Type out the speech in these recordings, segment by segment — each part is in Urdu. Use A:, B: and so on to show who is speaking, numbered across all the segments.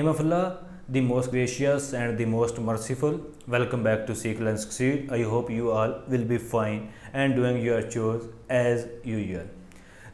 A: Name of Allah, the most gracious and the most merciful. Welcome back to Seek Learn Succeed. I hope you all will be fine and doing your chores as usual.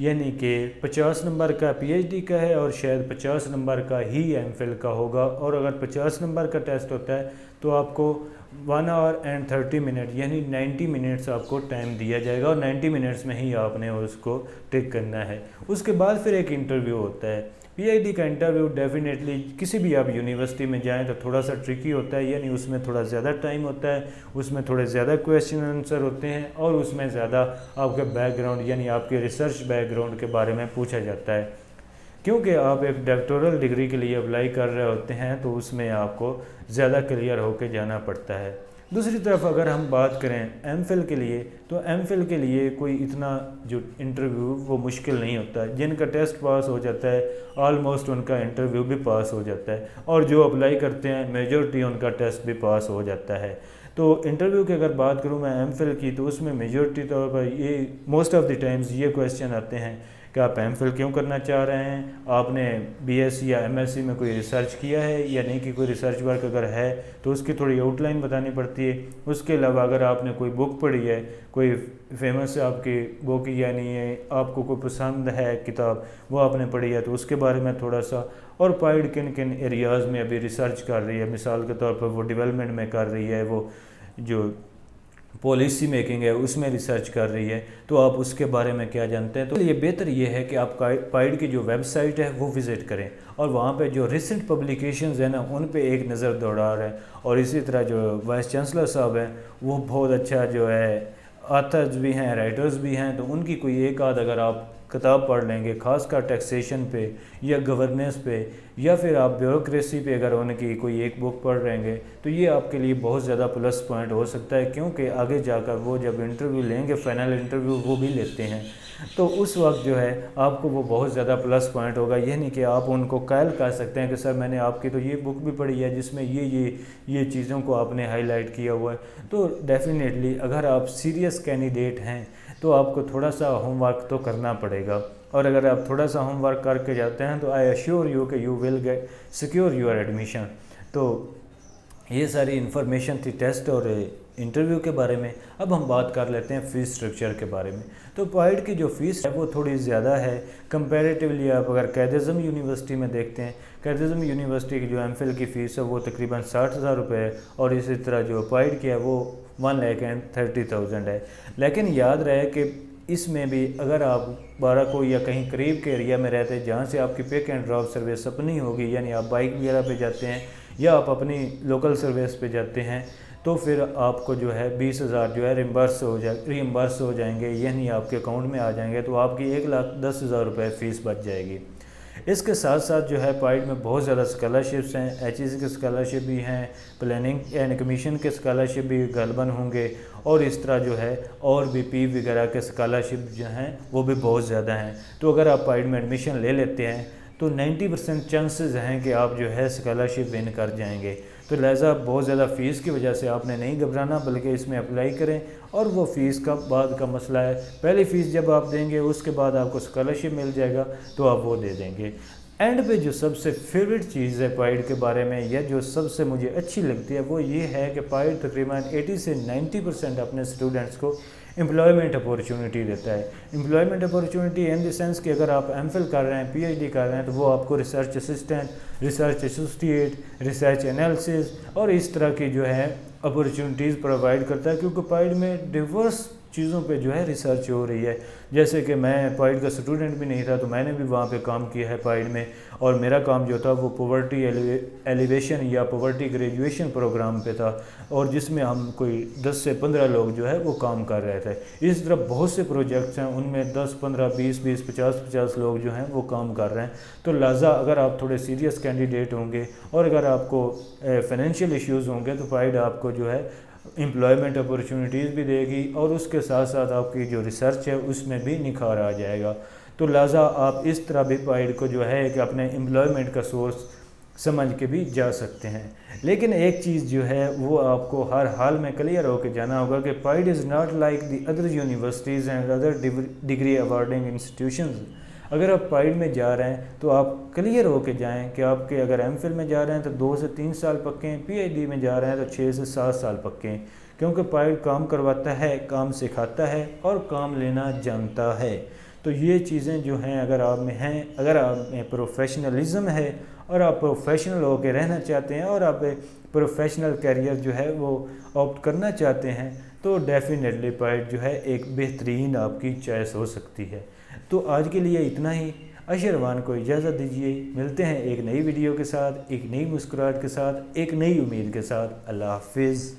A: یعنی کہ 50 نمبر کا پی ایچ ڈی کا ہے اور شاید 50 نمبر کا ہی ایم فل کا ہوگا، اور اگر 50 نمبر کا ٹیسٹ ہوتا ہے تو آپ کو 1 hour and 30 minutes یعنی 90 منٹس آپ کو ٹائم دیا جائے گا، اور 90 منٹس میں ہی آپ نے اس کو ٹک کرنا ہے۔ اس کے بعد پھر ایک انٹرویو ہوتا ہے۔ پی ایچ ڈی کا انٹرویو ڈیفینیٹلی کسی بھی آپ یونیورسٹی میں جائیں تو تھوڑا سا ٹرکی ہوتا ہے، یعنی اس میں تھوڑا زیادہ ٹائم ہوتا ہے، اس میں تھوڑے زیادہ کویشچن آنسر ہوتے ہیں، اور اس میں زیادہ آپ کا بیک گراؤنڈ یعنی آپ کے ریسرچ بیک گراؤنڈ کے بارے میں پوچھا جاتا ہے، کیونکہ آپ ایک ڈاکٹورل ڈگری کے لیے اپلائی کر رہے ہوتے ہیں تو اس میں آپ کو زیادہ کلیئر ہو کے جانا پڑتا ہے۔ دوسری طرف اگر ہم بات کریں ایم فل کے لیے، تو ایم فل کے لیے کوئی اتنا جو انٹرویو وہ مشکل نہیں ہوتا ہے، جن کا ٹیسٹ پاس ہو جاتا ہے آلموسٹ ان کا انٹرویو بھی پاس ہو جاتا ہے، اور جو اپلائی کرتے ہیں میجورٹی ان کا ٹیسٹ بھی پاس ہو جاتا ہے۔ تو انٹرویو کی اگر بات کروں میں ایم فل کی، تو اس میں میجورٹی طور پر یہ موسٹ آف دی ٹائمز یہ کویشچن آتے ہیں کہ آپ ایم فل کیوں کرنا چاہ رہے ہیں، آپ نے بی ایس سی یا ایم ایس سی میں کوئی ریسرچ کیا ہے یا نہیں، کہ کوئی ریسرچ ورک اگر ہے تو اس کی تھوڑی آؤٹ لائن بتانی پڑتی ہے۔ اس کے علاوہ اگر آپ نے کوئی بک پڑھی ہے، کوئی فیمس آپ کی بک یعنی آپ کو کوئی پسند ہے کتاب وہ آپ نے پڑھی ہے تو اس کے بارے میں تھوڑا سا، اور پائڈ کن کن ایریاز میں ابھی ریسرچ کر رہی ہے، مثال کے طور پر وہ ڈیولپمنٹ میں کر رہی ہے، وہ جو پالیسی میکنگ ہے اس میں ریسرچ کر رہی ہے، تو آپ اس کے بارے میں کیا جانتے ہیں۔ تو یہ بہتر یہ ہے کہ آپ پائڈ کی جو ویب سائٹ ہے وہ وزٹ کریں، اور وہاں پہ جو ریسنٹ پبلیکیشنز ہیں نا ان پہ ایک نظر دوڑا رہے ہیں، اور اسی طرح جو وائس چانسلر صاحب ہیں وہ بہت اچھا جو ہے آتھرز بھی ہیں، رائٹرز بھی ہیں، تو ان کی کوئی ایک آدھ اگر آپ کتاب پڑھ لیں گے، خاص کر ٹیکسیشن پہ یا گورننس پہ یا پھر آپ بیوروکریسی پہ اگر ان کی کوئی ایک بک پڑھ رہیں گے تو یہ آپ کے لیے بہت زیادہ پلس پوائنٹ ہو سکتا ہے، کیونکہ آگے جا کر وہ جب انٹرویو لیں گے، فائنل انٹرویو وہ بھی لیتے ہیں، تو اس وقت جو ہے آپ کو وہ بہت زیادہ پلس پوائنٹ ہوگا، یعنی کہ آپ ان کو قائل کر سکتے ہیں کہ سر میں نے آپ کی تو یہ بک بھی پڑھی ہے جس میں یہ چیزوں کو آپ نے ہائی لائٹ کیا ہوا ہے۔ تو ڈیفینیٹلی اگر آپ سیریس کینڈیڈیٹ ہیں تو آپ کو تھوڑا سا ہوم ورک تو کرنا پڑے گا، اور اگر آپ تھوڑا سا ہوم ورک کر کے جاتے ہیں تو آئی ایشور یو کہ you will get secure your admission. تو یہ ساری انفارمیشن تھی ٹیسٹ اور انٹرویو کے بارے میں۔ اب ہم بات کر لیتے ہیں فیس سٹرکچر کے بارے میں۔ تو پائڈ کی جو فیس ہے وہ تھوڑی زیادہ ہے کمپیریٹیولی، آپ اگر قائد اعظم یونیورسٹی میں دیکھتے ہیں، قائد اعظم یونیورسٹی کی جو ایم فل کی فیس ہے وہ تقریباً 60,000 روپے ہے، اور اسی طرح جو پائڈ کی ہے وہ 1,30,000 ہے۔ لیکن یاد رہے کہ اس میں بھی اگر آپ بارہ کو یا کہیں قریب کے ایریا میں رہتے ہیں جہاں سے آپ کی پک اینڈ ڈراپ سروس اپنی ہوگی، یعنی آپ بائک وغیرہ پہ جاتے ہیں یا آپ اپنی لوکل سروس پہ جاتے ہیں، تو پھر آپ کو جو ہے 20,000 جو ہے ریمبرس ہو جائیں گے، یعنی آپ کے اکاؤنٹ میں آ جائیں گے، تو آپ کی 1,10,000 روپے فیس بچ جائے گی۔ اس کے ساتھ ساتھ جو ہے پائڈ میں بہت زیادہ اسکالرشپس ہیں، ایچ ای سی کے اسکالرشپ بھی ہیں، پلاننگ اینڈ کمیشن کے اسکالرشپ بھی غالباً ہوں گے، اور اس طرح جو ہے اور بھی پی وغیرہ کے اسکالرشپ جو ہیں وہ بھی بہت زیادہ ہیں۔ تو اگر آپ پائڈ میں ایڈمیشن لے لیتے ہیں تو 90% چانسز ہیں کہ آپ جو ہے اسکالرشپ ون کر جائیں گے۔ تو لہٰذا بہت زیادہ فیس کی وجہ سے آپ نے نہیں گھبرانا، بلکہ اس میں اپلائی کریں، اور وہ فیس کا بعد کا مسئلہ ہے، پہلی فیس جب آپ دیں گے اس کے بعد آپ کو اسکالرشپ مل جائے گا تو آپ وہ دے دیں گے۔ اینڈ پہ جو سب سے فیوریٹ چیز ہے پائڈ کے بارے میں، یا جو سب سے مجھے اچھی لگتی ہے، وہ یہ ہے کہ پائڈ تقریباً 80 سے 90% اپنے اسٹوڈنٹس کو امپلائمنٹ اپورچونٹی دیتا ہے۔ Employment opportunity in the sense کہ اگر آپ ایم فل کر رہے ہیں، پی ایچ ڈی کر رہے ہیں، تو وہ آپ کو research assistant, research associate, research analysis اور اس طرح کی جو ہے اپورچونٹیز پرووائڈ کرتا ہے، کیونکہ پائڈ میں ڈیورس چیزوں پہ جو ہے ریسرچ ہو رہی ہے۔ جیسے کہ میں پائڈ کا اسٹوڈنٹ بھی نہیں تھا تو میں نے بھی وہاں پہ کام کیا ہے پائڈ میں، اور میرا کام جو تھا وہ پاورٹی ایلیویشن یا پاورٹی گریجویشن پروگرام پہ تھا، اور جس میں ہم کوئی 10 سے 15 لوگ جو ہے وہ کام کر رہے تھے۔ اس طرح بہت سے پروجیکٹس ہیں، ان میں 10 15 20 20 50 لوگ جو ہیں وہ کام کر رہے ہیں۔ تو لہٰذا اگر آپ تھوڑے سیریس کینڈیڈیٹ ہوں گے اور اگر آپ کو فائنینشیل ایشوز ہوں گے تو پائڈ آپ کو جو ہے امپلائمنٹ اپورچونٹیز بھی دے گی، اور اس کے ساتھ ساتھ آپ کی جو ریسرچ ہے اس میں بھی نکھار آ جائے گا۔ تو لہٰذا آپ اس طرح بھی پائڈ کو جو ہے کہ اپنے امپلائمنٹ کا سورس سمجھ کے بھی جا سکتے ہیں۔ لیکن ایک چیز جو ہے وہ آپ کو ہر حال میں کلیئر ہو کے جانا ہوگا کہ PIDE is not like the other universities and other degree awarding institutions. اگر آپ پائڈ میں جا رہے ہیں تو آپ کلیئر ہو کے جائیں کہ آپ کے اگر ایم فل میں جا رہے ہیں تو 2 سے 3 سال پکے ہیں، پی ایچ ڈی میں جا رہے ہیں تو 6 سے 7 سال پکے ہیں، کیونکہ پائڈ کام کرواتا ہے، کام سکھاتا ہے اور کام لینا جانتا ہے۔ تو یہ چیزیں جو ہیں اگر آپ میں ہیں، اگر آپ میں پروفیشنلزم ہے اور آپ پروفیشنل ہو کے رہنا چاہتے ہیں اور آپ پروفیشنل کیریئر جو ہے وہ آپٹ کرنا چاہتے ہیں، تو ڈیفینیٹلی پائٹ جو ہے ایک بہترین آپ کی چوائس ہو سکتی ہے۔ تو آج کے لیے اتنا ہی، اشروان کو اجازت دیجیے، ملتے ہیں ایک نئی ویڈیو کے ساتھ، ایک نئی مسکراہٹ کے ساتھ، ایک نئی امید کے ساتھ۔ اللہ حافظ۔